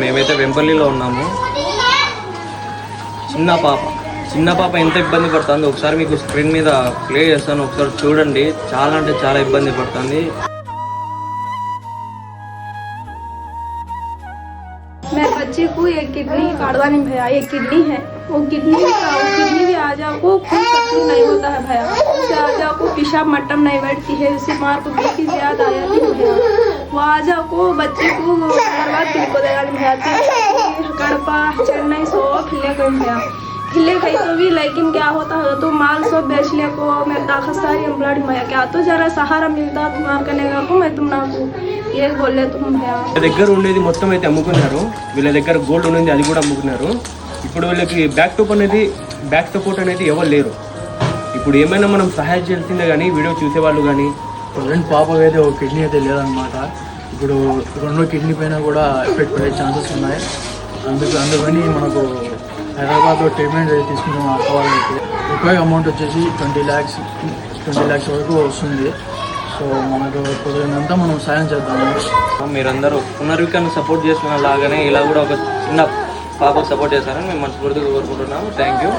మేమైతే వెంపల్లిలో ఉన్నాము. చిన్న పాప ఎంత ఇబ్బంది పడుతుంది ఒకసారి మీకు స్క్రీన్ మీద ప్లే చేస్తాను, ఒకసారి చూడండి. చాలా అంటే చాలా ఇబ్బంది పడుతుంది. मैं बच्चे को एक किडनी काढ़वा नहीं भैया, एक किडनी है, वो किडनी भी आ जाओ को खून शक्ति नहीं होता है भैया, उसे आ जाओ को पेशाब मट्टम नहीं बैठती है, उसे मार को बीपी ज्यादा आ जाती है भैया, वो आ जाओ को बच्चे को बर्बाद कर को देगा भैया। कड़पा चेन्नई सो खिले गए भैया, खिले गई तो भी लेकिन क्या होता है तो माल सब बेच ले को मैं ताकत सारी एम्प्लॉयड भैया, क्या तो जरा सहारा मिलता तुम्हारा करने का को मैं तुम ना को ये बोले तुम भैया। దగ్గర ఉండేది మొత్తం అయితే అమ్ముకున్నారు, వీళ్ళ దగ్గర గోల్డ్ ఉండేది అది కూడా అమ్ముకున్నారు. ఇప్పుడు వీళ్ళకి బ్యాక్ సపోర్ట్ అనేది ఎవరు లేరు. ఇప్పుడు ఏమైనా మనం సహాయం చేయాల్సిందే కానీ వీడియో చూసేవాళ్ళు కానీ. ప్రజెంట్ పాపకి అయితే ఒక కిడ్నీ అయితే లేదనమాట. ఇప్పుడు రెండో కిడ్నీ పైన కూడా ఎఫెక్ట్ పడే ఛాన్సెస్ ఉన్నాయి. అందుకని మనకు హైదరాబాద్లో ట్రీట్మెంట్ అయితే తీసుకున్నాం. అక్క వాళ్ళకి ఎక్కువ అమౌంట్ వచ్చేసి 20 lakhs వరకు వస్తుంది. సో మనకు కుదిరినంతా మనం సాయం చేద్దాము. మీరందరూ పునర్వికాన్ని సపోర్ట్ చేస్తున్న లాగానే ఇలా కూడా ఒక చిన్న పాపకు సపోర్ట్ చేస్తారని మేము మనస్ఫూర్తిగా కోరుకుంటున్నాము. Thank you.